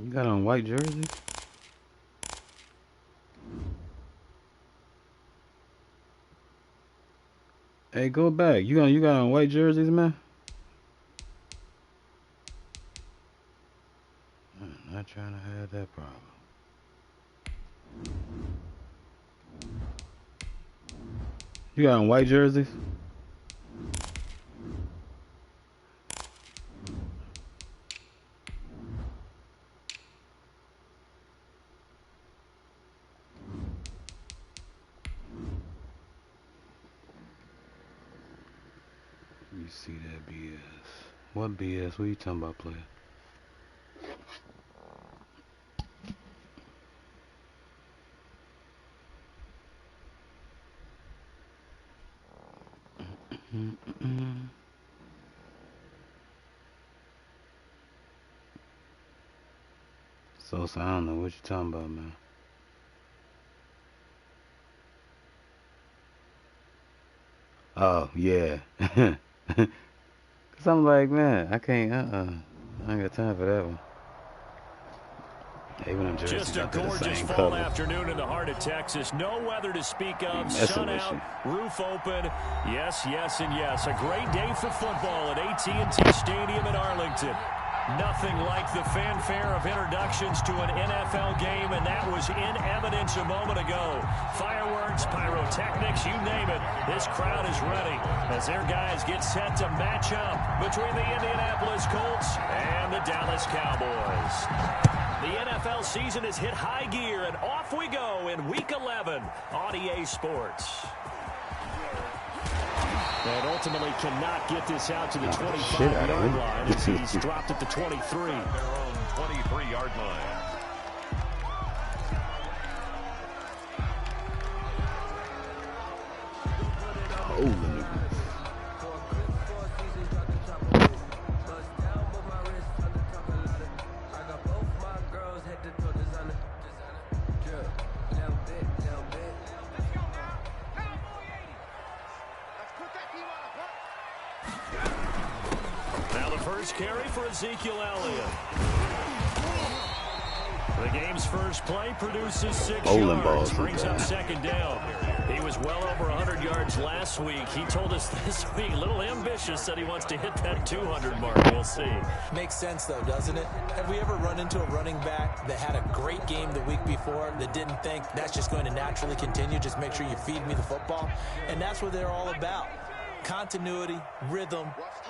You got on white jersey? Hey, go back. You got on white jerseys, man? I'm not trying to have that problem. You got on white jerseys? You see that BS. What BS? What you talking about, player? So I don't know what you talking about, man. Oh, yeah. Cause I'm like, man, I can't, I ain't got time for that one. Even just a gorgeous fall afternoon in the heart of Texas. No weather to speak of. Sun out, roof open. Yes, yes, and yes. A great day for football at AT&T Stadium in Arlington. Nothing like the fanfare of introductions to an NFL game, and that was in evidence a moment ago. Fireworks, pyrotechnics, you name it. This crowd is ready as their guys get set to match up between the Indianapolis Colts and the Dallas Cowboys. The NFL season has hit high gear, and off we go in Week 11 on EA Sports. And ultimately cannot get this out to the 25-yard line as he's dropped at the 23. Their own 23-yard line. Oh, Carry for Ezekiel Elliott. The game's first play produces 6 yards, brings up second down. He was well over 100 yards last week. He told us this week, a little ambitious, said he wants to hit that 200 mark. We'll see. Makes sense, though, doesn't it? Have we ever run into a running back that had a great game the week before that didn't think that's just going to naturally continue? Just make sure you feed me the football. And that's what they're all about. Continuity, rhythm,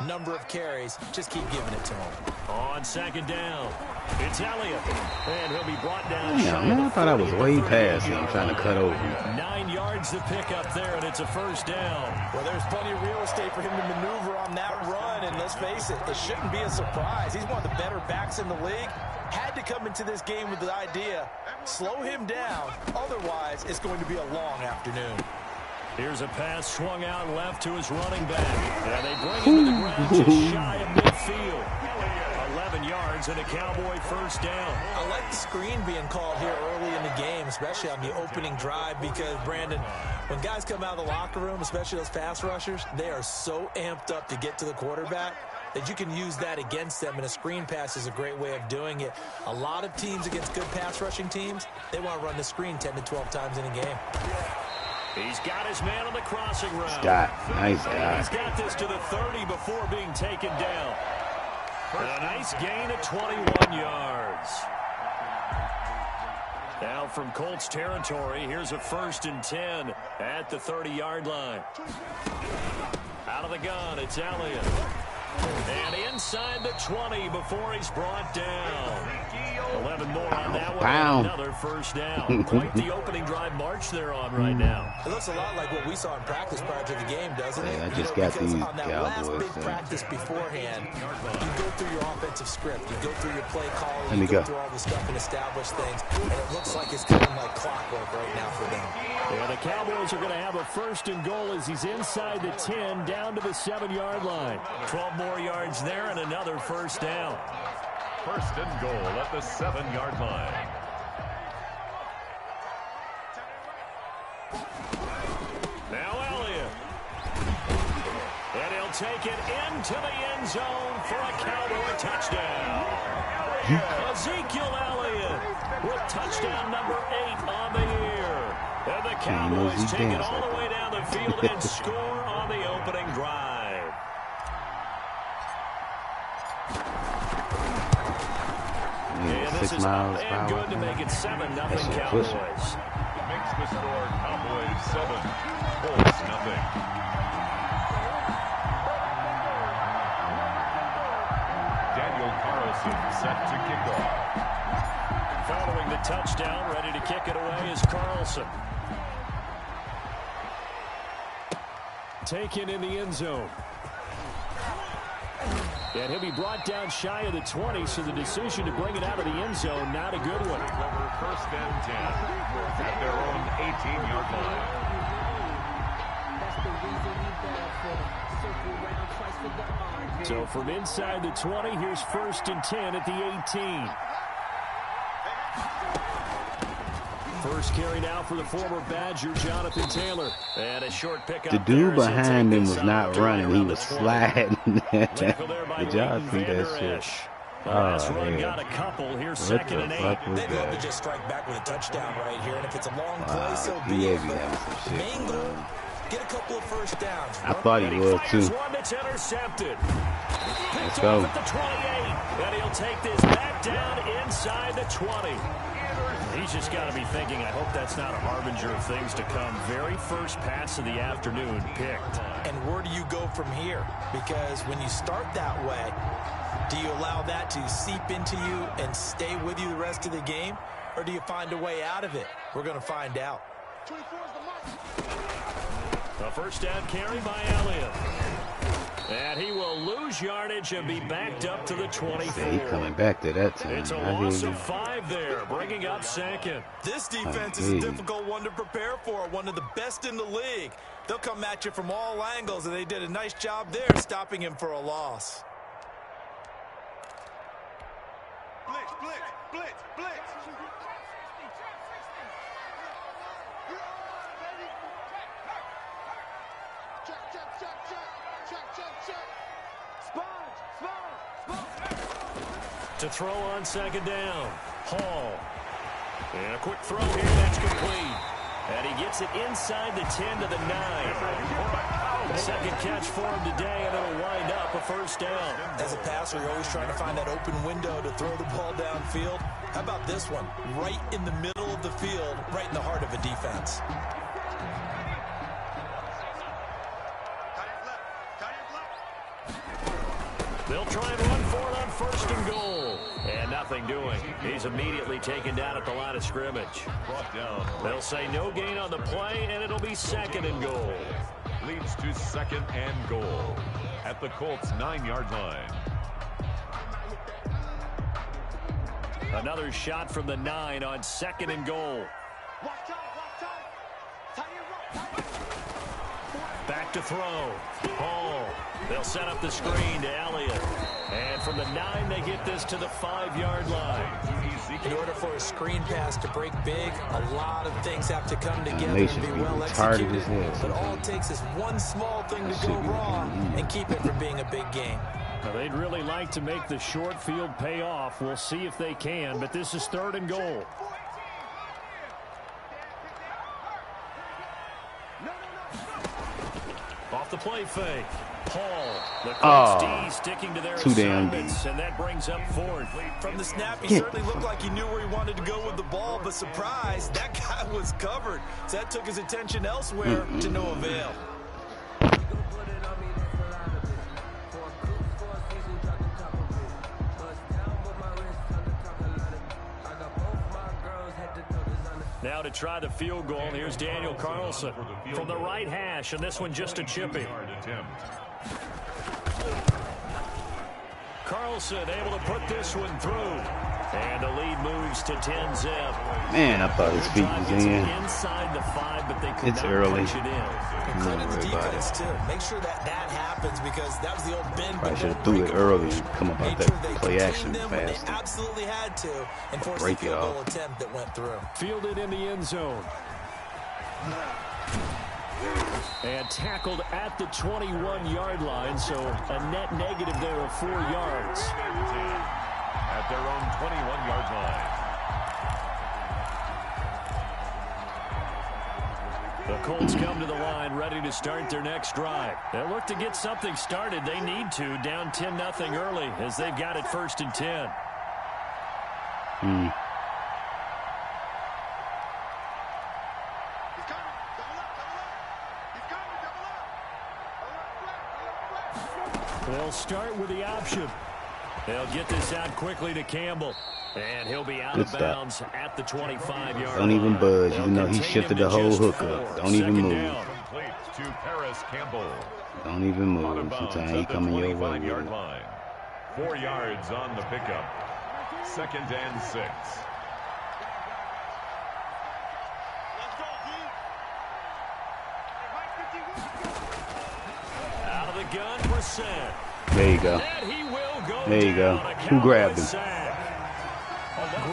number of carries. Just keep giving it to him. On second down, it's Elliott. And he'll be brought down. Yeah, man, I thought I was way past him trying to cut over. 9 yards to pick up there, and it's a first down. Well, there's plenty of real estate for him to maneuver on that run. And let's face it, it shouldn't be a surprise. He's one of the better backs in the league. Had to come into this game with the idea, slow him down. Otherwise, it's going to be a long afternoon. Here's a pass swung out left to his running back. And they bring him to the ground just shy of midfield. 11 yards and a Cowboy first down. I like the screen being called here early in the game, especially on the opening drive, because, Brandon, when guys come out of the locker room, especially those pass rushers, they are so amped up to get to the quarterback that you can use that against them, and a screen pass is a great way of doing it. A lot of teams against good pass rushing teams, they want to run the screen 10 to 12 times in a game. He's got his man on the crossing route. Scott, nice guy. He's got this to the 30 before being taken down. A nice gain of 21 yards. Now from Colts territory, here's a 1st and 10 at the 30-yard line. Out of the gun, it's Elliott. And inside the 20 before he's brought down. 11 more on that one. Wow. Another first down. Quite the opening drive march they're on right now. It looks a lot like what we saw in practice prior to the game, doesn't it? Yeah, I just got these on that Cowboys. last big practice beforehand, you go through your offensive script, you go through your play calling, you go through all the stuff and establish things, and it looks like it's going like clockwork right now for them. Yeah, the Cowboys are going to have a 1st and goal as he's inside the 10 down to the 7-yard line. 12 more yards there and another first down. 1st and goal at the 7-yard line. Now Elliott. And he'll take it into the end zone for a Cowboy touchdown. Ezekiel Elliott with touchdown number 8 on the year. And the Cowboys take it all the way down the field and score on the opening drive. And this is up and good to make it 7-0 Cowboys. Makes the score Cowboys 7, Colts nothing. Daniel Carlson set to kick off. Following the touchdown, ready to kick it away is Carlson. Taken in the end zone. And he'll be brought down shy of the 20, so the decision to bring it out of the end zone, not a good one. Over first and 10 at their own 18-yard line. So from inside the 20, here's first and 10 at the 18. First carry now for the former Badger, Jonathan Taylor. And a short pickup. The dude behind him was not running. He was sliding. Did y'all see that shit? Last run got a couple. Here's second and 8. They'd love to just strike back with a touchdown right here. And if it's a long play, so be it. Main goal, get a couple of first downs. I thought he was too. One that's intercepted. Let's go. At the 28. And he'll take this back down inside the 20. He's just got to be thinking, I hope that's not a harbinger of things to come. Very first pass of the afternoon picked. And where do you go from here? Because when you start that way, do you allow that to seep into you and stay with you the rest of the game? Or do you find a way out of it? We're going to find out. A first down carry by Elliott. And he will lose yardage and be backed up to the 24. He's coming back to that time. It's a loss of 5 there, bringing up second. This defense is a difficult one to prepare for, one of the best in the league. They'll come at you from all angles, and they did a nice job there stopping him for a loss. Blitz, blitz, blitz, blitz. To throw on second down, Hall. And a quick throw here, that's complete. And he gets it inside the 10 to the 9. The second catch for him today, and it'll wind up a first down. As a passer, you're always trying to find that open window to throw the ball downfield. How about this one? Right in the middle of the field, right in the heart of a defense. They'll try and run for it on first and goal. And nothing doing. He's immediately taken down at the line of scrimmage. Brought down. They'll say no gain on the play, and it'll be second and goal. Leads to second and goal at the Colts' 9-yard line. Another shot from the 9 on second and goal. Back to throw. Hall. They'll set up the screen to Elliott. And from the 9, they get this to the 5-yard line. In order for a screen pass to break big, a lot of things have to come together and be well executed. But all it takes is one small thing to go wrong and keep it from being a big game. Now, they'd really like to make the short field pay off. We'll see if they can, but this is third and goal. Off the play fake. Paul, the Colts D sticking to their assignments, and that brings up fourth. From the snap, he certainly looked like he knew where he wanted to go with the ball, but surprise, that guy was covered. So that took his attention elsewhere to no avail. Now to try the field goal, here's Daniel Carlson from the right hash, and this one just a chipping. Carlson able to put this one through. And the lead moves to 10-zip. Man, I thought his feet was in. Inside the 5, but they could it's not early. push it in. And credit the defense, too. Make sure that happens, because that was the old bend. I should have threw it early and come about that play action fast. They absolutely had to, and forced the field goal attempt that went through. Fielded in the end zone. And tackled at the 21-yard line, so a net negative there of 4 yards. at their own 21-yard line. The Colts come to the line ready to start their next drive. They'll look to get something started. They need to, down 10-0 early as they've got it 1st and 10. They'll start with the option. They'll get this out quickly to Campbell. And he'll be out of bounds at the 25-yard line. Don't even budge. You know he shifted the whole hook up. Don't even move. Complete to Paris Campbell. Don't even move. Sometimes he coming your way. 25-yard line. 4 yards on the pickup. 2nd and 6. Out of the gun, Brissett. There you go. And he will go there you go. down. Who grabbed him?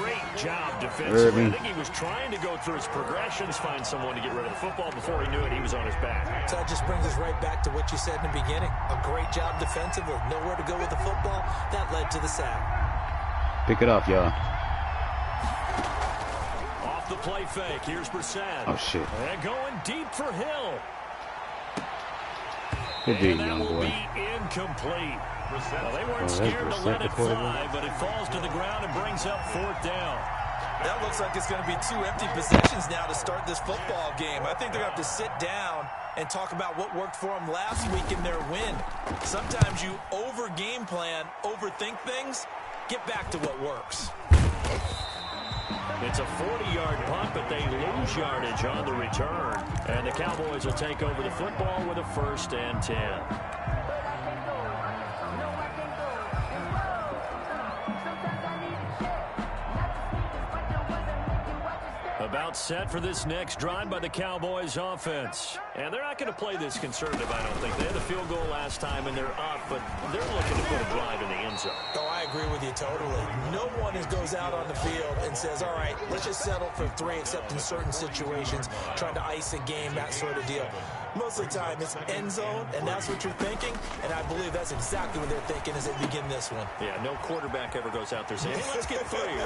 Great job defensively. I think he was trying to go through his progressions, find someone to get rid of the football. Before he knew it, he was on his back. So that just brings us right back to what you said in the beginning. A great job defensively. Nowhere to go with the football. That led to the sack. Pick it off, y'all. Off the play fake. Here's Brissett. Oh, shit. And going deep for Hill. Good deal, and that young will boy. be incomplete. Well, they weren't scared to let it fly, but it falls to the ground and brings up 4th down. That looks like it's going to be 2 empty possessions now to start this football game. I think they're going to have to sit down and talk about what worked for them last week in their win. Sometimes you over-game plan, overthink things, get back to what works. It's a 40-yard punt, but they lose yardage on the return. And the Cowboys will take over the football with a 1st and 10. About set for this next drive by the Cowboys offense. And they're not going to play this conservative, I don't think. They had a field goal last time, and they're up, but they're looking to put a drive in the end zone. Oh, I agree with you totally. No one goes out on the field and says, all right, let's just settle for 3, except in certain situations, trying to ice a game, that sort of deal. Most of the time, it's end zone, and that's what you're thinking, and I believe that's exactly what they're thinking as they begin this one. Yeah, no quarterback ever goes out there saying, hey, let's get 3, right?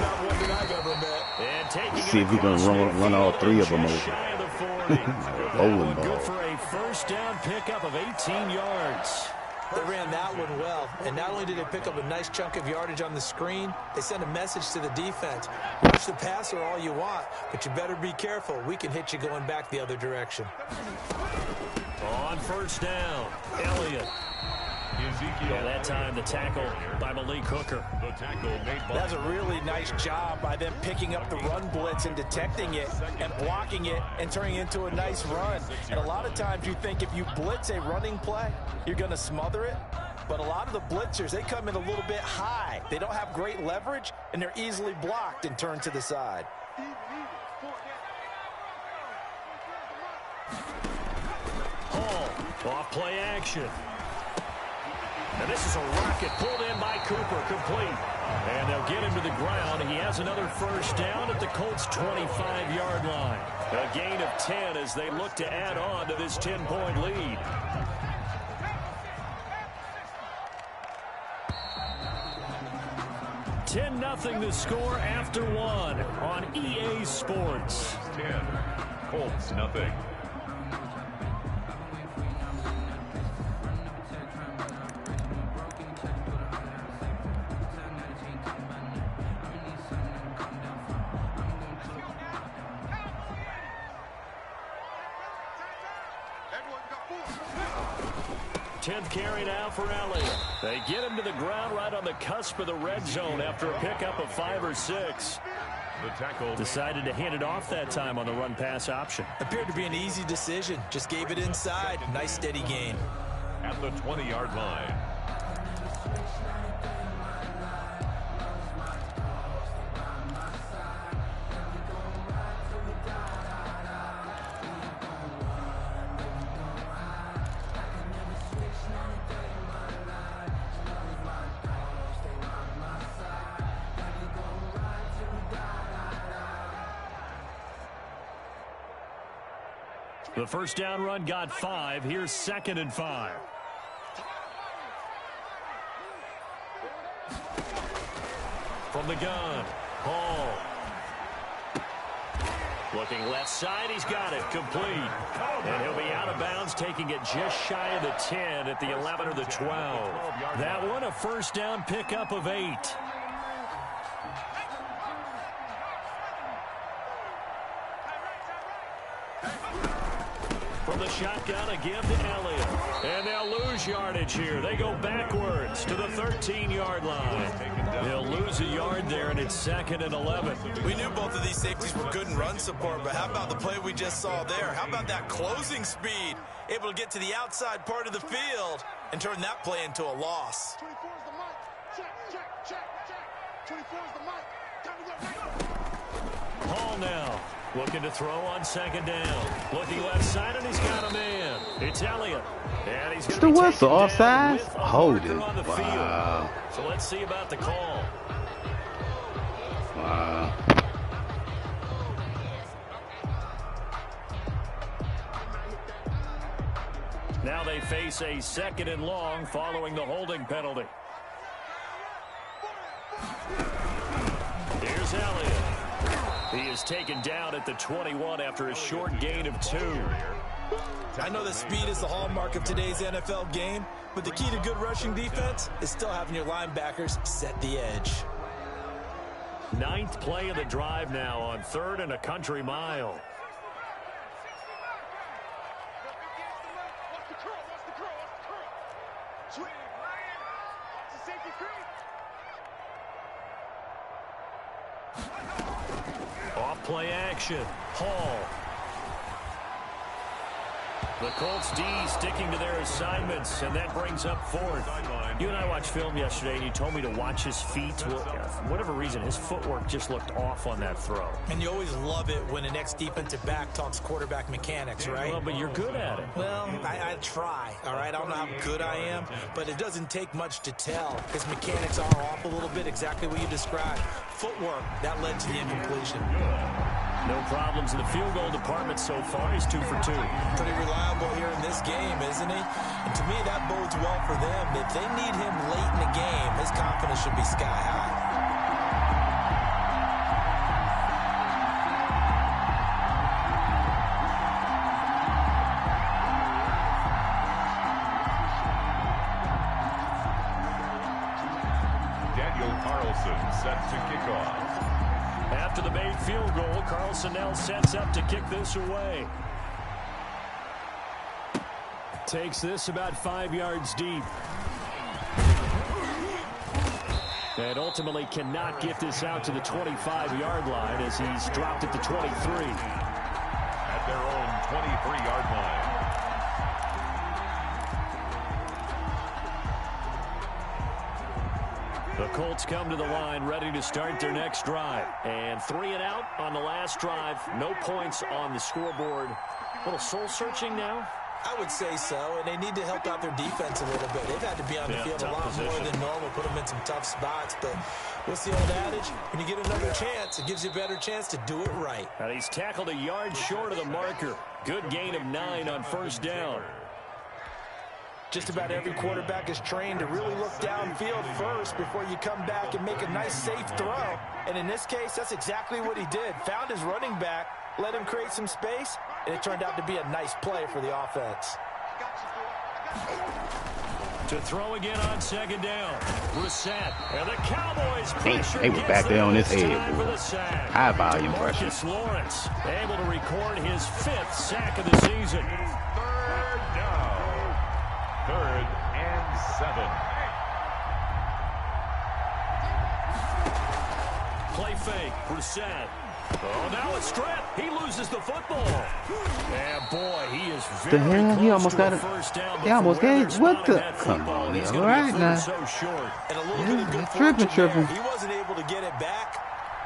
Not one that I've ever met. And taking See if he can run all 3 of them over. Shy of the 40. Bowling ball. Good for a 1st down pickup of 18 yards. They ran that one well, and not only did they pick up a nice chunk of yardage on the screen, they sent a message to the defense. Rush the passer all you want, but you better be careful. We can hit you going back the other direction. On 1st down, Elliott. Yeah, that time the tackle by Malik Hooker. The tackle made by That's a really nice job by them picking up the run blitz and detecting it and blocking it and turning it into a nice run. And a lot of times you think if you blitz a running play, you're going to smother it. But a lot of the blitzers, they come in a little bit high. They don't have great leverage, and they're easily blocked and turned to the side. Hall, off play action. And this is a rocket pulled in by Cooper, complete. And they'll get him to the ground. He has another 1st down at the Colts' 25-yard line. A gain of 10 as they look to add on to this 10-point lead. $10-0 the score after 1 on EA Sports. 10. Colts, nothing. Tenth carry now for Elliott. They get him to the ground right on the cusp of the red zone after a pickup of 5 or 6. The tackle Decided to hand it off that time on the run-pass option. Appeared to be an easy decision. Just gave it inside. Nice steady gain. at the 20-yard line. The first down run got 5. Here's 2nd and 5. From the gun, Hall. Looking left side, he's got it, complete. And he'll be out of bounds, taking it just shy of the 10 at the 11 or the 12. That one, a first down pickup of 8. From the shotgun, a give to Elliott. And they'll lose yardage here. They go backwards to the 13-yard line. They'll lose a yard there, and it's 2nd and 11. We knew both of these safeties were good in run support, but how about the play we just saw there? How about that closing speed? Able to get to the outside part of the field and turn that play into a loss. 24's the mic. Check. 24's the mic. Time to go right. Hall now. Looking to throw on 2nd down. Looking left side, and he's got a man. It's Elliott. And he's going to be whistle taken offside? down with a Holding. marker on the Wow. field. So let's see about the call. Wow. Now they face a 2nd and long following the holding penalty. Here's Elliott. He is taken down at the 21 after a short gain of 2. I know that speed is the hallmark of today's NFL game, but the key to good rushing defense is still having your linebackers set the edge. 9th play of the drive now on 3rd and a country mile. Watch the curl. Sweet. It's a safety creep. Off play action. Hall. The Colts D sticking to their assignments, and that brings up 4th. You and I watched film yesterday, and you told me to watch his feet. For whatever reason, his footwork just looked off on that throw. And you always love it when an ex-defensive back talks quarterback mechanics, right? Well, but you're good at it. Well, I try, all right? I don't know how good I am, but it doesn't take much to tell. His mechanics are off a little bit, exactly what you described. Footwork, that led to the incompletion. No problems in the field goal department so far. He's 2 for 2. Pretty reliable here in this game, isn't he? And to me, that bodes well for them. If they need him late in the game, his confidence should be sky high. Daniel Carlson set to kick off. After the made field goal, Carlson now sets up to kick this away. Takes this about 5 yards deep. And ultimately cannot get this out to the 25-yard line as he's dropped at the 23. At their own 23-yard line. The Colts come to the line ready to start their next drive. And 3 and out on the last drive. No points on the scoreboard. A little soul-searching now? I would say so, and they need to help out their defense a little bit. They've had to be on the field a lot more than normal, put them in some tough spots. But what's the old adage? When you get another chance, it gives you a better chance to do it right. And he's tackled a yard short of the marker. Good gain of 9 on first down. Just about every quarterback is trained to really look downfield first before you come back and make a nice, safe throw. And in this case, that's exactly what he did. Found his running back, let him create some space, and it turned out to be a nice play for the offense. To throw again on second down. Brissett. And the Cowboys pressure. They was back there on his head, boy. For the sack. High volume pressure. Marcus Lawrence able to record his 5th sack of the season. Third down. 3rd and 7. Play fake. Brissett. Oh, now it's Strett. He loses the football. And boy, he is very The hell? He almost got it. first down. He almost But gave. What the? that Come football, on, he's all gonna be right now. so short. And a little bit of good Tripping. fortune there. He wasn't able to get it back,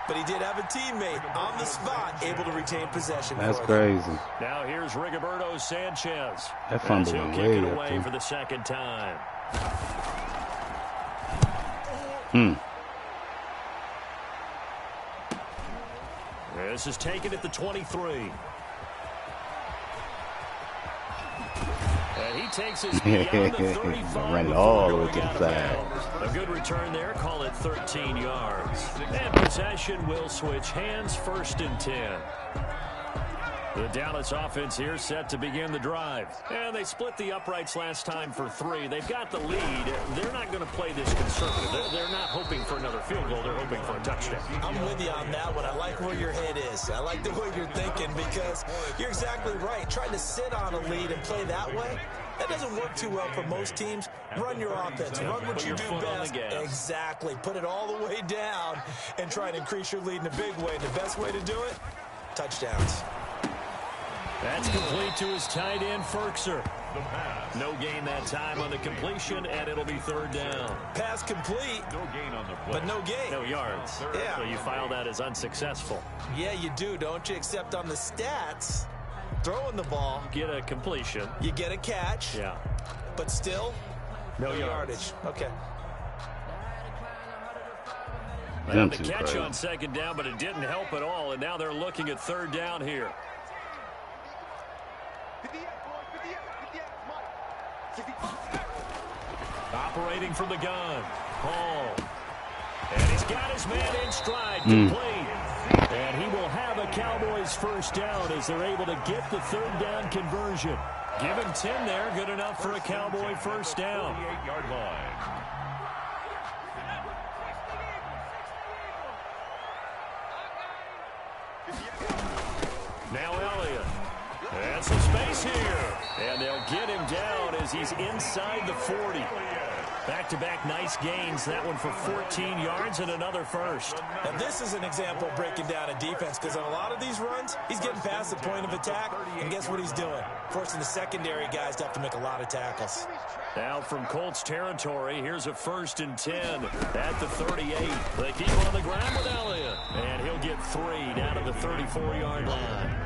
but he did have a teammate on the spot able to retain possession. That's for them. crazy. Now here's Rigoberto Sanchez. That fumble He'll went kick way it up, away too. for the second time. This is taken at the 23. And he takes us beyond the 35. Run it all the way to the side. A good return there. Call it 13 yards. And possession will switch hands, 1st and 10. The Dallas offense here set to begin the drive. And they split the uprights last time for 3. They've got the lead. They're not going to play this conservative. They're not hoping for another field goal. They're hoping for a touchdown. I'm with you on that one. I like where your head is. I like the way you're thinking because you're exactly right. Trying to sit on a lead and play that way, that doesn't work too well for most teams. Run your offense. Run what you do best. Exactly. Put it all the way down and try to increase your lead in a big way. And the best way to do it, touchdowns. That's complete to his tight end, Ferkser. No gain that time on the completion, and it'll be 3rd down. Pass complete, No gain on the play. but no gain. No yards. Yeah. So you file that as unsuccessful. Yeah, you do, don't you? Except on the stats, throwing the ball, Get a completion. you get a catch, Yeah. but still, No yardage. Okay. And the catch on 2nd down, but it didn't help at all, and now they're looking at 3rd down here. Operating from the gun. Hall. And he's got his man in stride. Complete. And he will have a Cowboys 1st down as they're able to get the 3rd down conversion. Give him 10 there. Good enough for a Cowboy 1st down. 28-yard line. Now Elliott. And some space here. And they'll get him down as he's inside the 40. Back-to-back nice gains. That one for 14 yards and another 1st. Now, this is an example of breaking down a defense because on a lot of these runs, he's getting past the point of attack, and guess what he's doing? Forcing the secondary guys to have to make a lot of tackles. Now from Colts territory, here's a 1st and 10 at the 38. They keep on the ground with Elliott, and he'll get 3 down at the 34-yard line.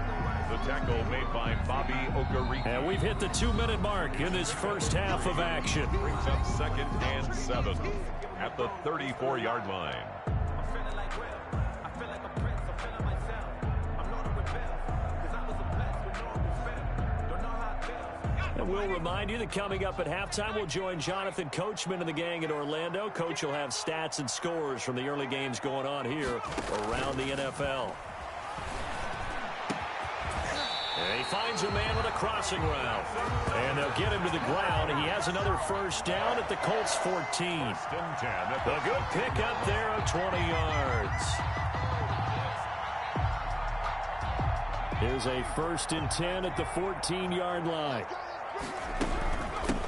The tackle made by Bobby Okereke. And we've hit the 2-minute mark in this first half of action. Brings up 2nd and 7 at the 34-yard line. And we'll remind you that coming up at halftime, we'll join Jonathan Coachman and the gang in Orlando. Coach will have stats and scores from the early games going on here around the NFL. And he finds a man with a crossing route. And they'll get him to the ground. He has another 1st down at the Colts 14. A good pickup there of 20 yards. Here's a 1st and 10 at the 14-yard line.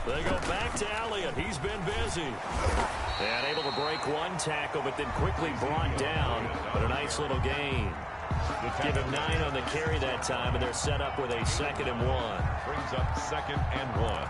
They go back to Elliott. He's been busy. And able to break one tackle, but then quickly brought down. But a nice little gain. Give him 9 on the carry that time, and they're set up with a 2nd and 1. Brings up 2nd and 1.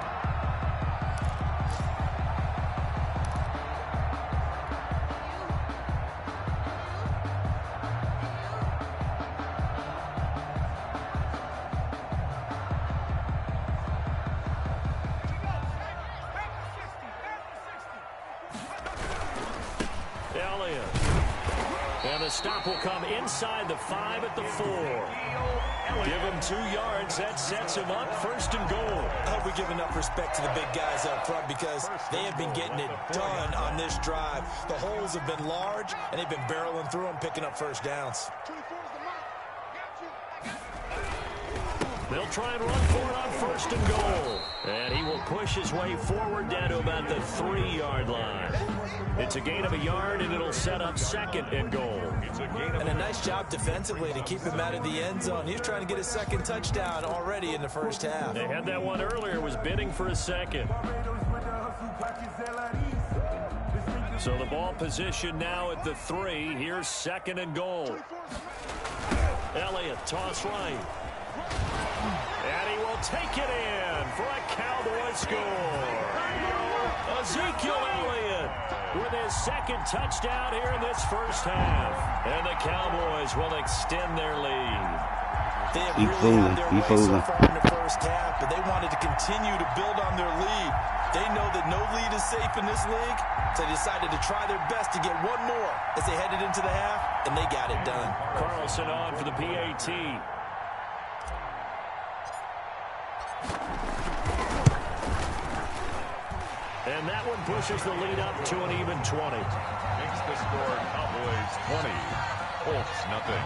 Elliott. And the stop will come inside the 5 at the 4. Give him 2 yards. That sets him up 1st and goal. I hope we give enough respect to the big guys up front because they have been getting it done on this drive. The holes have been large, and they've been barreling through them, picking up 1st downs. They'll try and run for it on 1st and goal. And he will push his way forward down to about the 3-yard line. It's a gain of a yard, and it'll set up 2nd and goal. And a nice job defensively to keep him out of the end zone. He was trying to get his 2nd touchdown already in the 1st half. They had that one earlier, was bidding for a 2nd. So the ball position now at the 3. Here's 2nd and goal. Elliott, toss right. And he will take it in for a Cowboy score. Ezekiel Elliott with his 2nd touchdown here in this 1st half. And the Cowboys will extend their lead. They have really had their way so far in the 1st half, but they wanted to continue to build on their lead. They know that no lead is safe in this league, so they decided to try their best to get one more as they headed into the half, and they got it done. Carlson on for the PAT. And that one pushes the lead up to an even 20. Makes the score Cowboys 20, Colts nothing.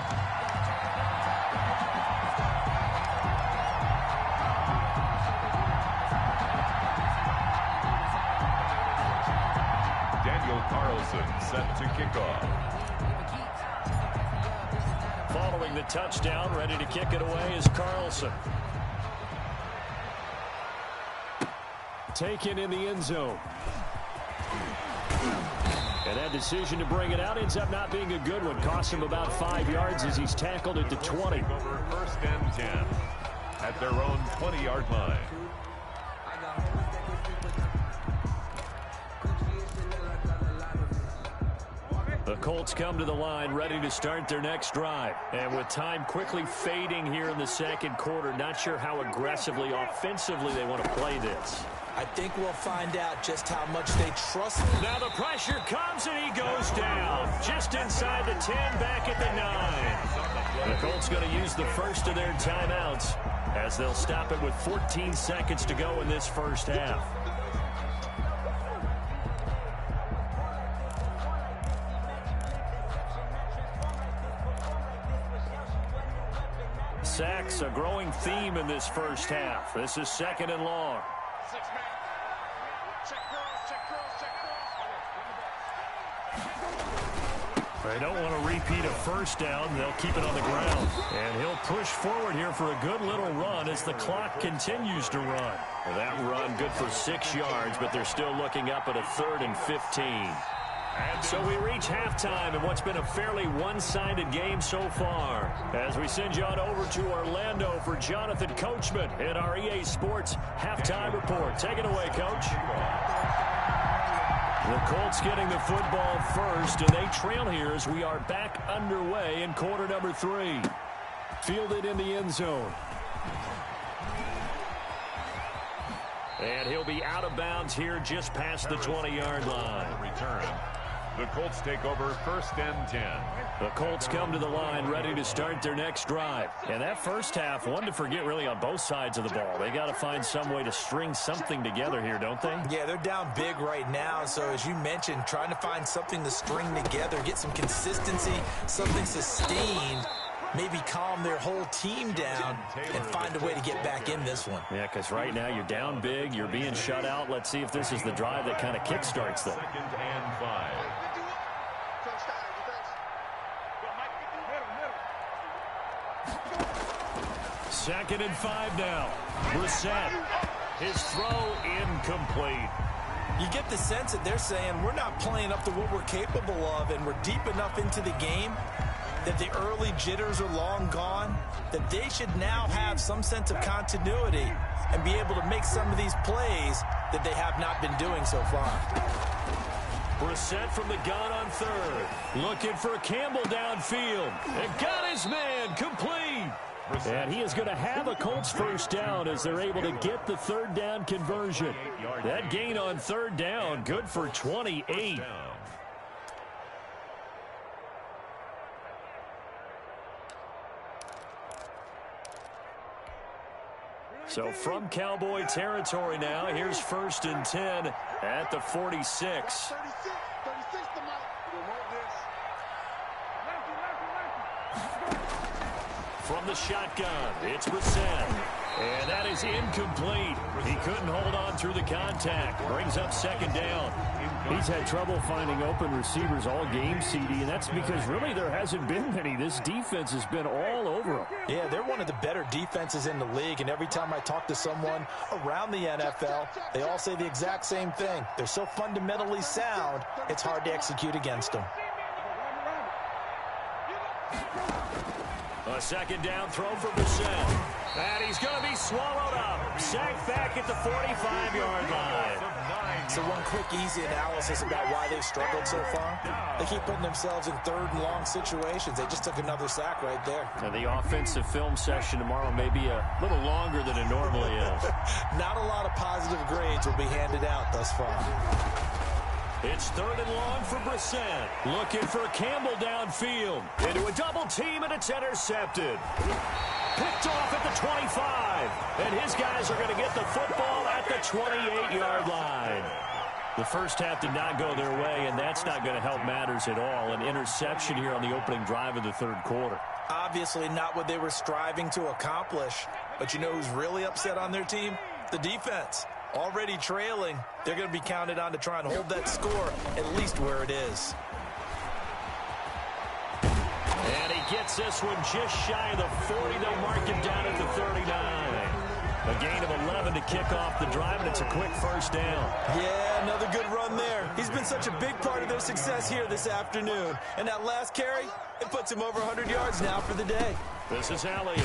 Daniel Carlson set to kick off. Following the touchdown, ready to kick it away is Carlson. Taken in the end zone. And that decision to bring it out ends up not being a good one. Costs him about 5 yards as he's tackled at the 20. Over 1st and 10 at their own 20-yard line. The Colts come to the line ready to start their next drive. And with time quickly fading here in the second quarter, not sure how aggressively, offensively they want to play this. I think we'll find out just how much they trust him. Now the pressure comes and he goes down. Just inside the 10, back at the 9. The Colts going to use the first of their timeouts as they'll stop it with 14 seconds to go in this first half. Sacks, a growing theme in this first half. This is 2nd and long. They don't want to repeat a first down. They'll keep it on the ground. And he'll push forward here for a good little run as the clock continues to run. Well, that run good for 6 yards, but they're still looking up at a 3rd and 15. So we reach halftime in what's been a fairly one-sided game so far. As we send you on over to Orlando for Jonathan Coachman in our EA Sports Halftime Report. Take it away, Coach. The Colts getting the football first, and they trail here as we are back underway in quarter number 3. Fielded in the end zone. And he'll be out of bounds here just past the 20-yard line. Return. The Colts take over 1st and 10. The Colts come to the line ready to start their next drive. And that first half, one to forget really on both sides of the ball. They got to find some way to string something together here, don't they? Yeah, they're down big right now. So as you mentioned, trying to find something to string together, get some consistency, something sustained, maybe calm their whole team down and find a way to get back in this one. Yeah, because right now you're down big, you're being shut out. Let's see if this is the drive that kind of kickstarts them. 2nd and 5. 2nd and 5 now. Brissett. His throw incomplete. You get the sense that they're saying we're not playing up to what we're capable of, and we're deep enough into the game that the early jitters are long gone, that they should now have some sense of continuity and be able to make some of these plays that they have not been doing so far. Brissett from the gun on 3rd. Looking for Campbell downfield. And got his man complete. And he is going to have a Colts first down as they're able to get the 3rd down conversion. That gain on 3rd down, good for 28. So from Cowboy territory now, here's 1st and 10 at the 46. From the shotgun, it's Brissett. And that is incomplete. He couldn't hold on through the contact. Brings up 2nd down. He's had trouble finding open receivers all game, CD, and that's because really there hasn't been many. This defense has been all over him. Yeah, they're one of the better defenses in the league, and every time I talk to someone around the NFL, they all say the exact same thing. They're so fundamentally sound, it's hard to execute against them. A 2nd down throw for Brissett. And he's going to be swallowed up. Sacked back at the 45-yard line. So one quick, easy analysis about why they've struggled so far. They keep putting themselves in 3rd and long situations. They just took another sack right there. And the offensive film session tomorrow may be a little longer than it normally is. Not a lot of positive grades will be handed out thus far. It's 3rd and long for Brissett. Looking for Campbell downfield. Into a double team, and it's intercepted. Picked off at the 25. And his guys are going to get the football at the 28-yard line. The first half did not go their way, and that's not going to help matters at all. An interception here on the opening drive of the third quarter. Obviously not what they were striving to accomplish. But you know who's really upset on their team? The defense. Already trailing, they're going to be counted on to try and hold that score at least where it is. And he gets this one just shy of the 40. They'll mark him down at the 39. A gain of 11 to kick off the drive, and it's a quick first down. Yeah, another good run there. He's been such a big part of their success here this afternoon. And that last carry, it puts him over 100 yards now for the day. This is Elliott.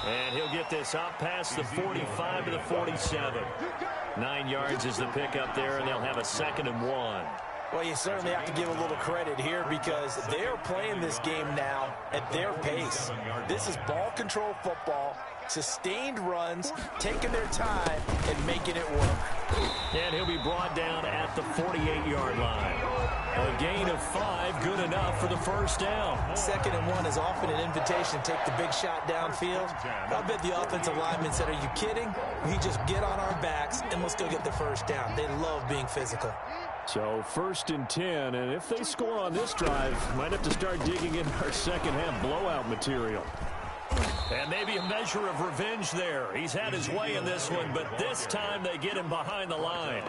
And he'll get this up past the 45 to the 47. 9 yards is the pickup there, and they'll have a 2nd and 1. Well, you certainly have to give a little credit here because they're playing this game now at their pace. This is ball control football, sustained runs, taking their time, and making it work. And he'll be brought down at the 48-yard line. A gain of 5, good enough for the first down. 2nd and 1 is often an invitation to take the big shot downfield. I bet the offensive lineman said, are you kidding? We just get on our backs and let's go get the first down. They love being physical. So 1st and 10, and if they score on this drive, might have to start digging in our second half blowout material. And maybe a measure of revenge there. He's had his way in this one, but this time they get him behind the line.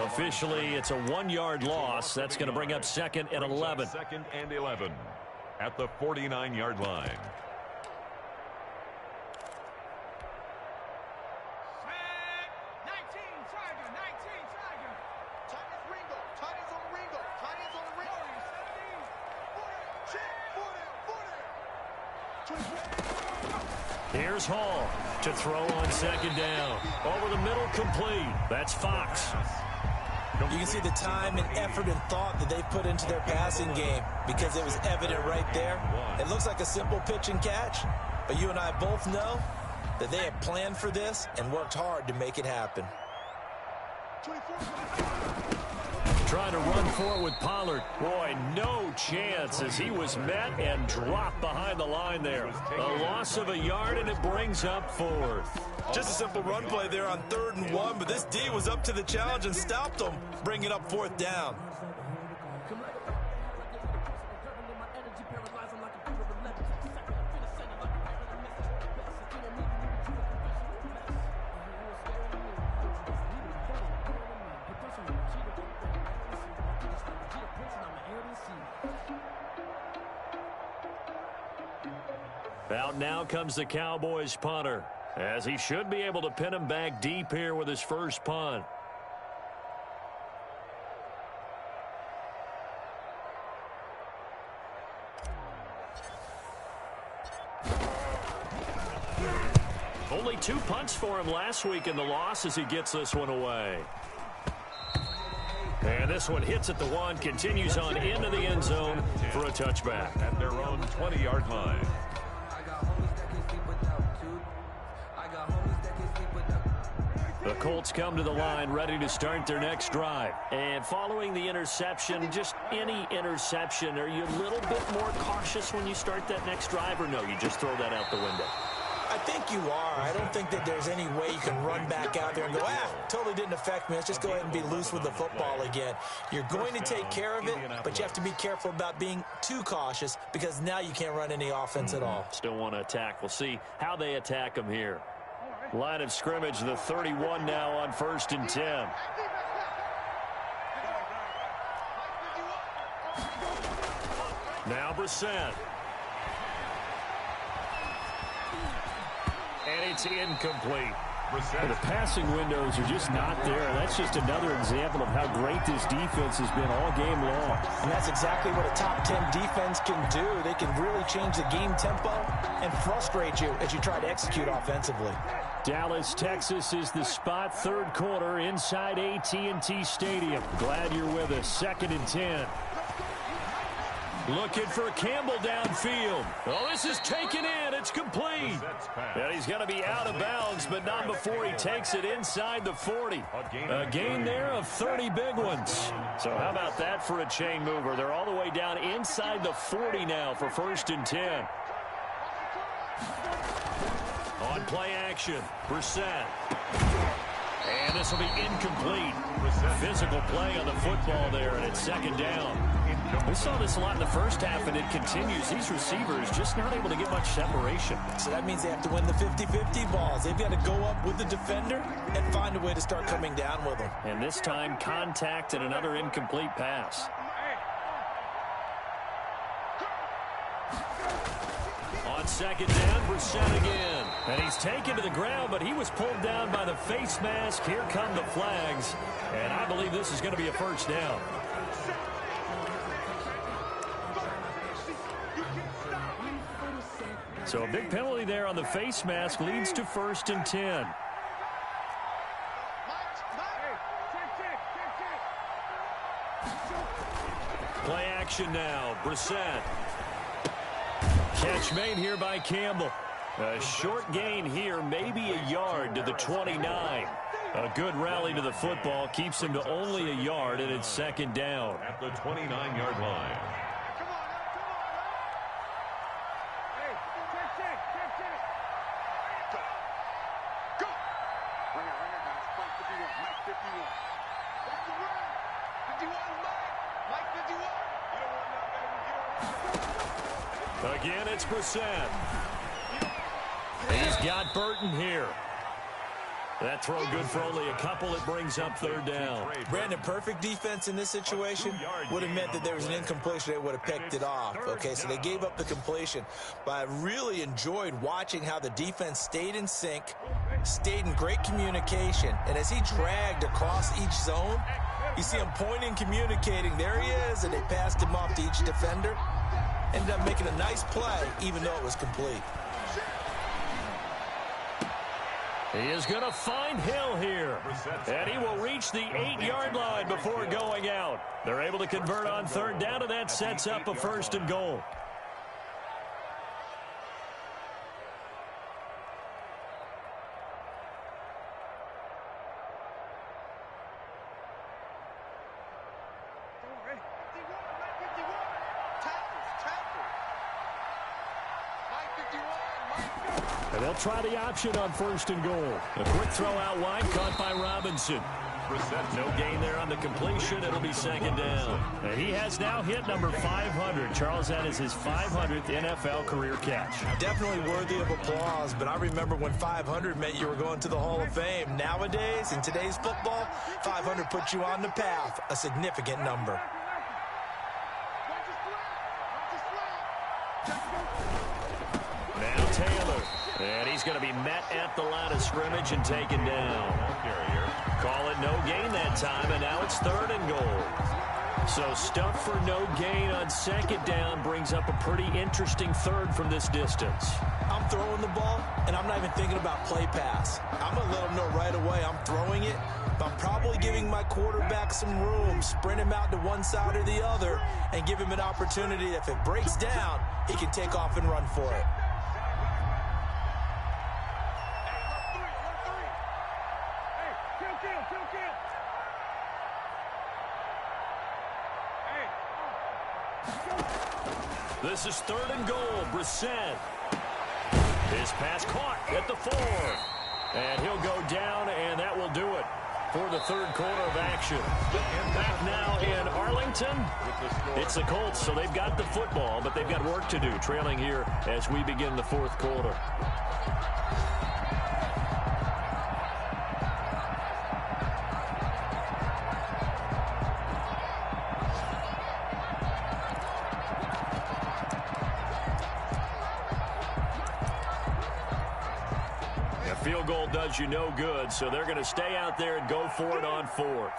Officially, it's a 1-yard loss. That's going to bring up 2nd and 11. 2nd and 11 at the 49-yard line. Here's Hall to throw on 2nd down. Over the middle, complete. That's Fox. You can see the time and effort and thought that they've put into their passing game because it was evident right there. It looks like a simple pitch and catch, but you and I both know that they have planned for this and worked hard to make it happen. Trying to run for it with Pollard. Boy, no chance as he was met and dropped behind the line there. A loss of a yard, and it brings up 4th. Just a simple run play there on 3rd and 1, but this D was up to the challenge and stopped them, bringing up 4th down. Out now comes the Cowboys punter, as he should be able to pin him back deep here with his first punt. Only 2 punts for him last week in the loss as he gets this one away. And this one hits at the 1, continues on into the end zone for a touchback. At their own 20-yard line. The Colts come to the line ready to start their next drive. And following the interception, just any interception, are you a little bit more cautious when you start that next drive, or no, you just throw that out the window? I think you are. I don't think that there's any way you can run back out there and go, totally didn't affect me. Let's just go ahead and be loose with the football again. You're going to take care of it, but you have to be careful about being too cautious because now you can't run any offense at all. Still want to attack. We'll see how they attack them here. Line of scrimmage, the 31 now on 1st and 10. Now Brissett. And it's incomplete. The passing windows are just not there. That's just another example of how great this defense has been all game long. And that's exactly what a top 10 defense can do. They can really change the game tempo and frustrate you as you try to execute offensively. Dallas, Texas is the spot. 3rd quarter inside AT&T Stadium. Glad you're with us. 2nd and 10. Looking for Campbell downfield. Oh, this is taken in. It's complete. And he's going to be out of bounds, but not before he takes it inside the 40. A gain there of 30 big ones. So how about that for a chain mover? They're all the way down inside the 40 now for 1st and 10. On play action, Brissett. And this will be incomplete. Physical play on the football there, and it's second down. We saw this a lot in the first half, and it continues. These receivers just not able to get much separation. So that means they have to win the 50-50 balls. They've got to go up with the defender and find a way to start coming down with them. And this time, contact and another incomplete pass. On second down, Brissett again. And he's taken to the ground, but he was pulled down by the face mask. Here come the flags. And I believe this is going to be a first down. So a big penalty there on the face mask leads to 1st and 10. Play action now. Brissett. Catch made here by Campbell. A short gain here, maybe a yard to the 29. A good rally to the football keeps him to only a yard, and it's second down. At the 29-yard line. Again, it's Brissett. He's got Burton here. That throw good for only a couple. It brings up 3rd down. Brandon, perfect defense in this situation would have meant that there was an incompletion. They would have picked it off. Okay, so they gave up the completion. But I really enjoyed watching how the defense stayed in sync, stayed in great communication. And as he dragged across each zone, you see him pointing, communicating. There he is, and they passed him off to each defender. Ended up making a nice play, even though it was complete. He is going to find Hill here. And he will reach the 8-yard line before going out. They're able to convert on 3rd down, and that sets up a 1st and goal. And they'll try the option on 1st and goal. A quick throw out wide, caught by Robinson. No gain there on the completion. It'll be second down. And he has now hit number 500. Charles, that is his 500th NFL career catch. Definitely worthy of applause, but I remember when 500 meant you were going to the Hall of Fame. Nowadays, in today's football, 500 puts you on the path, a significant number. Now Taylor. And he's going to be met at the line of scrimmage and taken down. Call it no gain that time, and now it's 3rd and goal. So stuff for no gain on second down brings up a pretty interesting 3rd from this distance. I'm throwing the ball, and I'm not even thinking about play pass. I'm going to let him know right away I'm throwing it, but I'm probably giving my quarterback some room, sprint him out to one side or the other, and give him an opportunity. If it breaks down, he can take off and run for it. This is 3rd and goal. Brissett. His pass caught at the 4. And he'll go down, and that will do it for the 3rd quarter of action. Back now in Arlington. It's the Colts, so they've got the football, but they've got work to do, trailing here as we begin the 4th quarter. Field goal does you no good, so they're going to stay out there and go for it on 4th.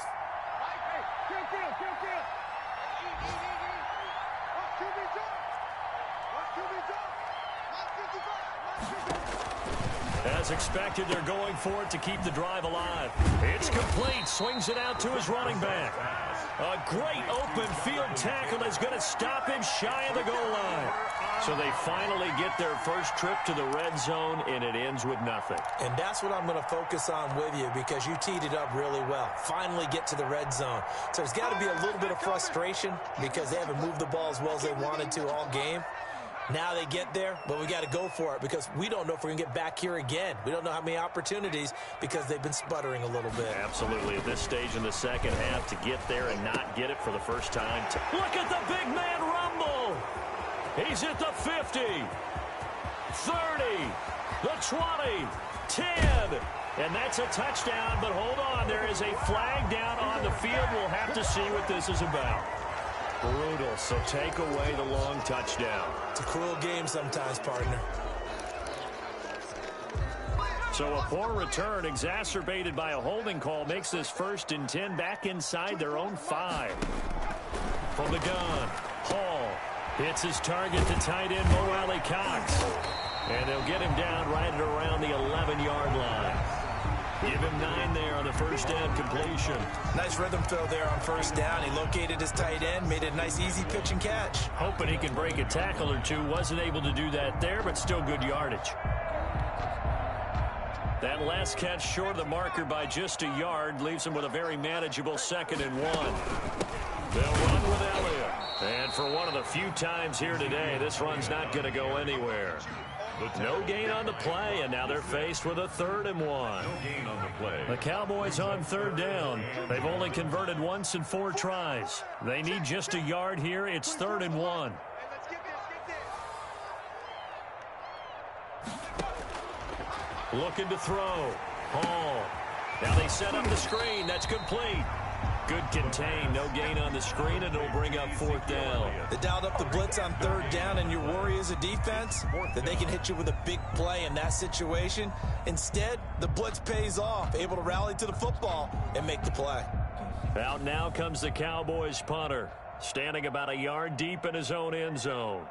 As expected, they're going for it to keep the drive alive. It's complete. Swings it out to his running back. A great open field tackle is going to stop him shy of the goal line. So they finally get their first trip to the red zone, and it ends with nothing. And that's what I'm going to focus on with you, because you teed it up really well. Finally get to the red zone. So there's got to be a little bit of frustration because they haven't moved the ball as well as they wanted to all game. Now they get there, but we got to go for it because we don't know if we're going to get back here again. We don't know how many opportunities because they've been sputtering a little bit. Absolutely. At this stage in the second half, to get there and not get it for the first time. Look at the big man rumble. He's at the 50, 30, the 20, 10. And that's a touchdown, but hold on. There is a flag down on the field. We'll have to see what this is about. Brutal, so take away the long touchdown. It's a cruel game sometimes, partner. So a poor return exacerbated by a holding call makes this 1st and 10 back inside their own 5. From the gun, Hall hits his target to tight end Mo Alley Cox. And they'll get him down right at around the 11-yard line. Give him 9 there on the first down completion. Nice rhythm throw there on first down. He located his tight end, made a nice easy pitch and catch. Hoping he can break a tackle or two. Wasn't able to do that there, but still good yardage. That last catch short of the marker by just a yard leaves him with a very manageable 2nd and 1. They'll run with Elliott. And for one of the few times here today, this run's not going to go anywhere. No gain on the play, and now they're faced with a 3rd and 1. No gain on the play. The Cowboys on 3rd down. They've only converted once in 4 tries. They need just a yard here. It's 3rd and 1. Looking to throw. Hall. Now they set up the screen. That's complete. Good contain. No gain on the screen, and it'll bring up 4th down. They dialed up the blitz on 3rd down, and your worry as a defense that they can hit you with a big play in that situation. Instead, the blitz pays off, able to rally to the football and make the play. Out now comes the Cowboys punter, standing about a yard deep in his own end zone.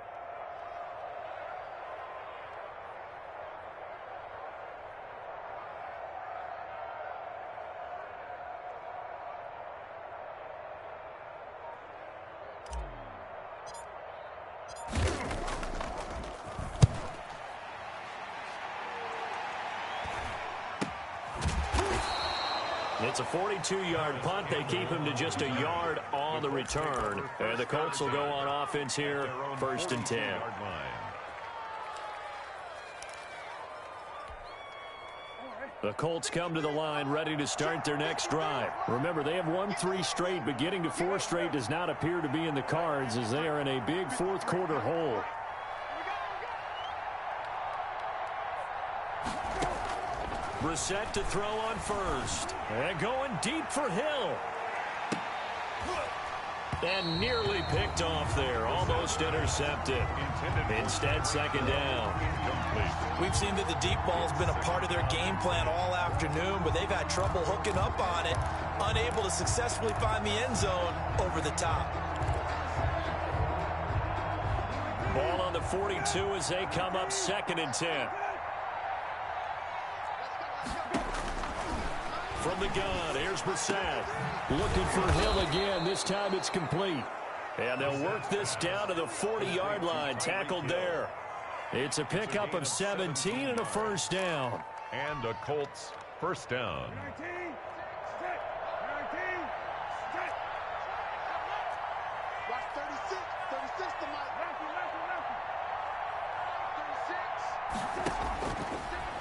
It's a 42-yard punt. They keep him to just a yard on the return. And the Colts will go on offense here, 1st and 10. The Colts come to the line ready to start their next drive. Remember, they have won 3 straight, but getting to 4 straight does not appear to be in the cards as they are in a big 4th quarter hole. Brissett to throw on first. And going deep for Hill. And nearly picked off there. Almost intercepted. Instead, 2nd down. We've seen that the deep ball's been a part of their game plan all afternoon, but they've had trouble hooking up on it. Unable to successfully find the end zone over the top. Ball on the 42 as they come up 2nd and 10. From the gun, here's Brissett. Looking for Hill again. This time it's complete. And they'll work this down to the 40-yard line. Tackled there. It's a pickup of 17 and a 1st down. And a Colts 1st down.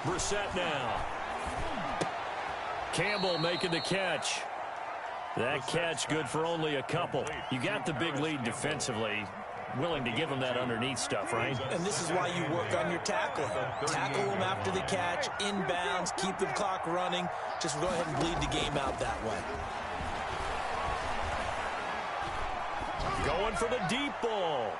Brissett now. Campbell making the catch. That catch good for only a couple. You got the big lead defensively. Willing to give them that underneath stuff, right? And this is why you work on your tackling. Tackle them after the catch, inbounds, keep the clock running. Just go ahead and bleed the game out that way. Going for the deep ball.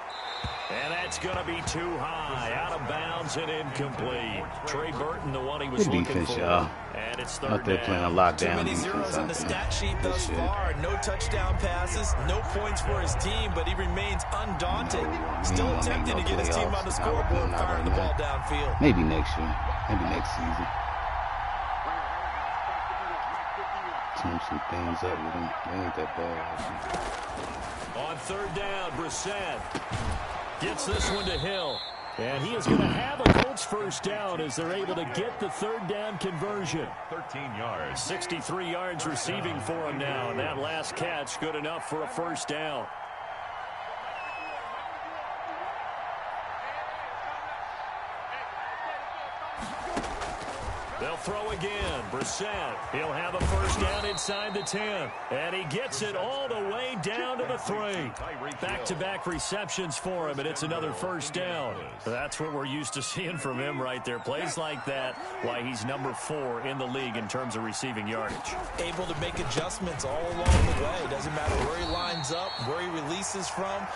And that's going to be too high. Out of bounds and incomplete. Trey Burton, the one he was looking defense, for. y'all. And it's 3rd Out there playing a down. lockdown Too many defense. zeros on the stat sheet thus far. No touchdown passes, no points for his team, but he remains undaunted. Still attempting to get his team on the scoreboard, firing the ball downfield. Maybe next year. Maybe next season. Team some things up with him. They ain't that bad. On 3rd down, Brissett gets this one to Hill. And he is going to have a Colts 1st down as they're able to get the 3rd down conversion. 13 yards. 63 yards receiving for him now. And that last catch good enough for a 1st down. They'll throw again. Brissett. He'll have a first down inside the 10. And he gets it all the way down to the 3. Back-to-back receptions for him, and it's another first down. That's what we're used to seeing from him right there. Plays like that, why he's number 4 in the league in terms of receiving yardage. Able to make adjustments all along the way. Doesn't matter where he lines up, where he releases from.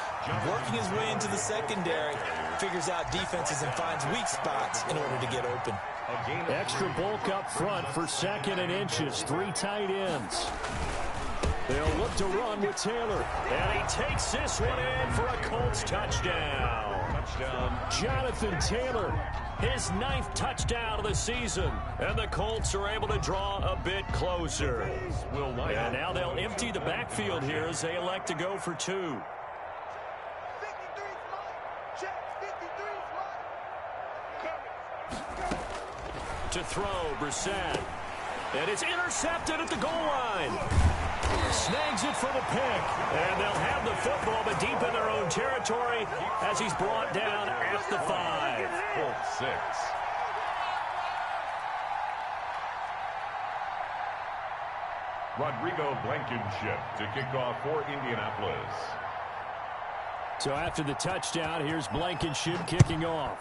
Working his way into the secondary, figures out defenses and finds weak spots in order to get open. Extra bulk up front for 2nd and inches. 3 tight ends. They'll look to run with Taylor. And he takes this one in for a Colts touchdown. Jonathan Taylor, his 9th touchdown of the season. And the Colts are able to draw a bit closer. And now they'll empty the backfield here as they elect to go for 2. To throw, Brissett. And it's intercepted at the goal line. Snags it for the pick. And they'll have the football, but deep in their own territory as he's brought down at the 5. 4-6. Rodrigo Blankenship to kick off for Indianapolis. So after the touchdown, here's Blankenship kicking off.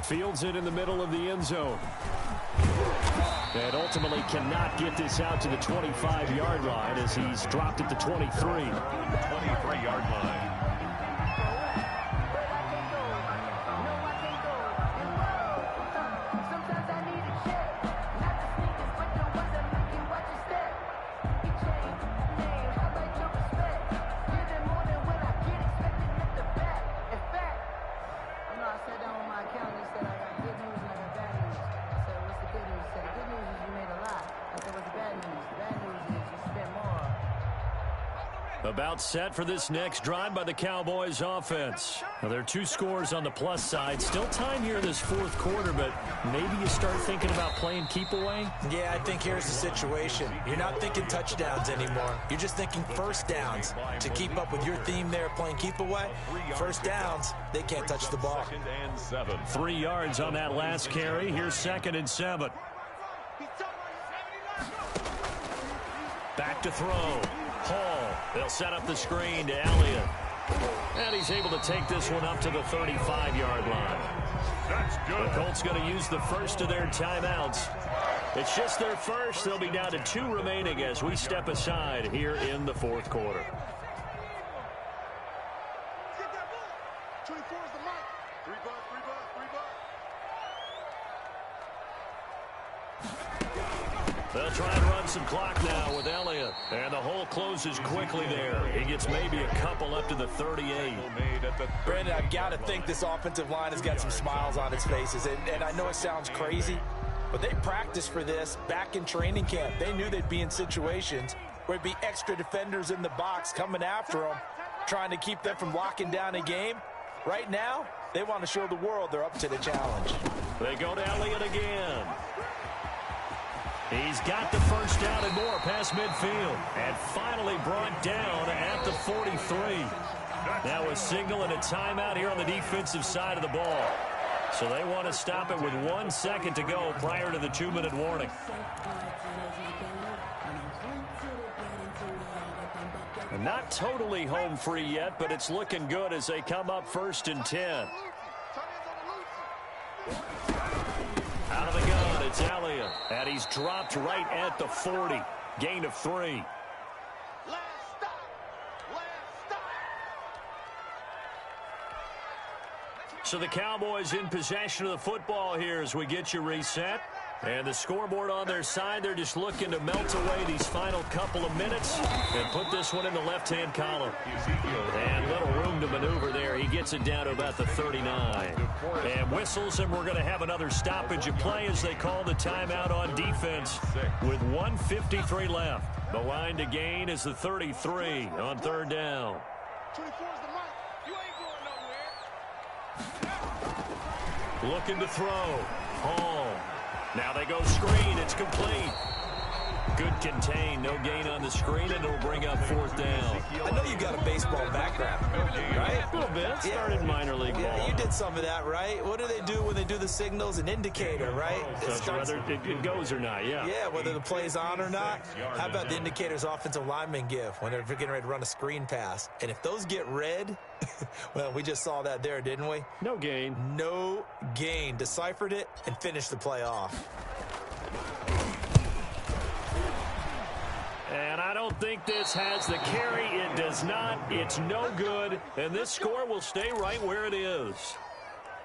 Fields it in the middle of the end zone. And ultimately cannot get this out to the 25-yard line as he's dropped at the 23. 23-yard line. About set for this next drive by the Cowboys offense. Now, there are 2 scores on the plus side. Still time here in this 4th quarter, but maybe you start thinking about playing keep away? Yeah, I think here's the situation. You're not thinking touchdowns anymore. You're just thinking first downs. To keep up with your theme there, playing keep away, first downs, they can't touch the ball. 3 yards on that last carry. Here's 2nd and 7. Back to throw. Hall. They'll set up the screen to Elliott. And he's able to take this one up to the 35-yard line. That's good. The Colts going to use the first of their timeouts. It's just their first. They'll be down to 2 remaining as we step aside here in the 4th quarter. They'll try and run some clock now with Elliott. And the hole closes quickly there. He gets maybe a couple up to the 38. Brandon, I've got to think this offensive line has got some smiles on its faces. And I know it sounds crazy, but they practiced for this back in training camp. They knew they'd be in situations where it'd be extra defenders in the box coming after them, trying to keep them from locking down a game. Right now, they want to show the world they're up to the challenge. They go to Elliott again. He's got the first down and more past midfield. And finally brought down at the 43. Now a signal and a timeout here on the defensive side of the ball. So they want to stop it with 1 second to go prior to the 2-minute warning. Not totally home free yet, but it's looking good as they come up 1st and 10. Out of the gun, it's Elliott. And he's dropped right at the 40. Gain of 3. So the Cowboys in possession of the football here as we get you reset. And the scoreboard on their side, they're just looking to melt away these final couple of minutes and put this one in the left-hand column. And little room to maneuver there. He gets it down to about the 39. And whistles, and we're going to have another stoppage of play as they call the timeout on defense with 1:53 left. The line to gain is the 33 on 3rd down. 24 is the mic. You ain't going nowhere. Looking to throw. Hall. Now they go screen. It's complete. Good contain, no gain on the screen, and it'll bring up 4th down. I know you got a baseball background, right? A little bit. Started minor league ball. Yeah, you did some of that, right? What do they do when they do the signals? An indicator, right? Whether it goes or not, yeah. Yeah, whether the play's on or not. How about the indicators offensive linemen give when they're getting ready to run a screen pass? And if those get red, well, we just saw that there, didn't we? No gain. No gain. Deciphered it and finished the play off. And I don't think this has the carry. It does not. It's no good. And this score will stay right where it is.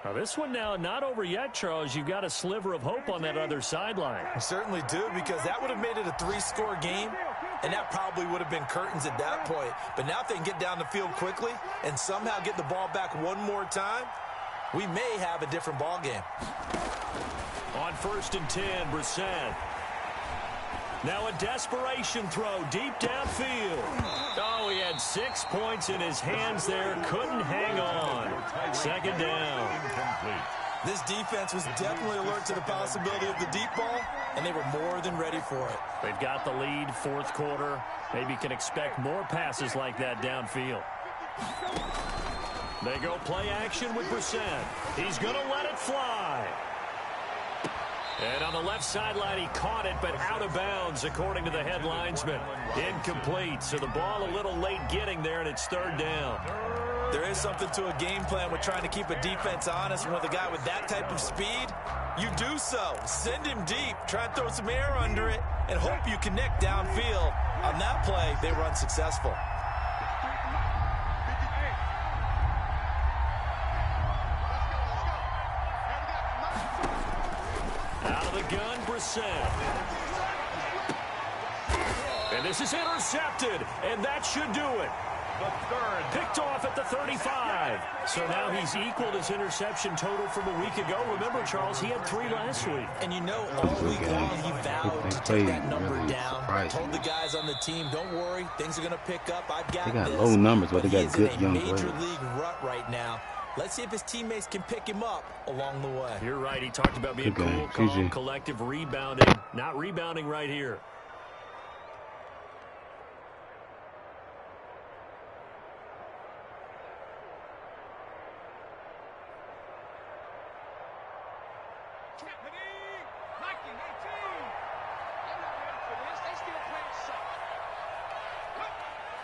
Now, this one now not over yet, Charles. You've got a sliver of hope on that other sideline. I certainly do, because that would have made it a 3-score game, and that probably would have been curtains at that point. But now if they can get down the field quickly and somehow get the ball back one more time, we may have a different ball game. On 1st and 10, Brissett. Now a desperation throw deep downfield. Oh, he had 6 points in his hands there. Couldn't hang on. 2nd down. This defense was definitely alert to the possibility of the deep ball, and they were more than ready for it. They've got the lead, 4th quarter. Maybe can expect more passes like that downfield. They go play action with Brissett. He's going to let it fly. And on the left sideline, he caught it, but out of bounds, according to the head linesman. Incomplete, so the ball a little late getting there, and it's 3rd down. There is something to a game plan with trying to keep a defense honest. And with a guy with that type of speed, you do so. Send him deep, try and throw some air under it, and hope you connect downfield. On that play, they were unsuccessful. Out of the gun, Brissett. And this is intercepted, and that should do it. Picked off at the 35. So now he's equaled his interception total from a week ago. Remember, Charles, he had 3 last week. And you know, all week long he vowed to take that number down. Told the guys on the team, don't worry, things are going to pick up. I've got this. They got low numbers, but they got good young players. He's in a major league rut right now. Let's see if his teammates can pick him up along the way. You're right. He talked about being cool, calm, collective, rebounding. Not rebounding right here.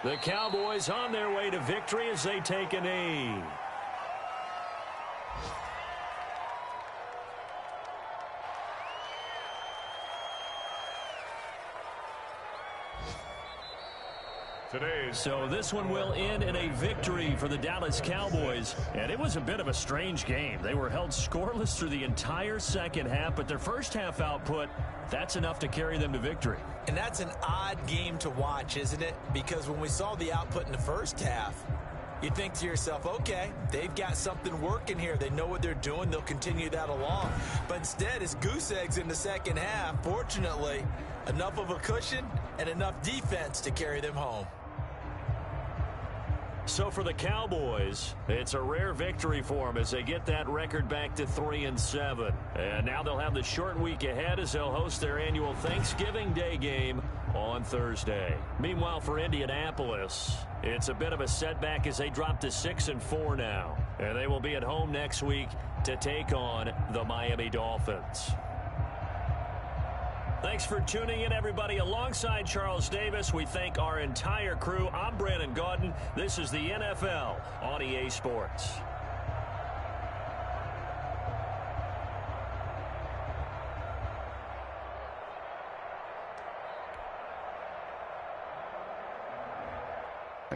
The Cowboys on their way to victory as they take a knee. So this one will end in a victory for the Dallas Cowboys. And it was a bit of a strange game. They were held scoreless through the entire second half, but their first half output, that's enough to carry them to victory. And that's an odd game to watch, isn't it? Because when we saw the output in the first half, you think to yourself, okay, they've got something working here. They know what they're doing. They'll continue that along. But instead, it's goose eggs in the second half. Fortunately, enough of a cushion and enough defense to carry them home. So for the Cowboys, it's a rare victory for them as they get that record back to 3-7. And now they'll have the short week ahead as they'll host their annual Thanksgiving Day game on Thursday. Meanwhile, for Indianapolis, it's a bit of a setback as they drop to 6-4 now. And they will be at home next week to take on the Miami Dolphins. Thanks for tuning in, everybody. Alongside Charles Davis, we thank our entire crew. I'm Brandon Gaudin. This is the NFL on EA Sports.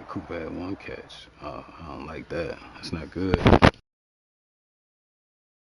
Cooper had 1 catch. I don't like that. That's not good.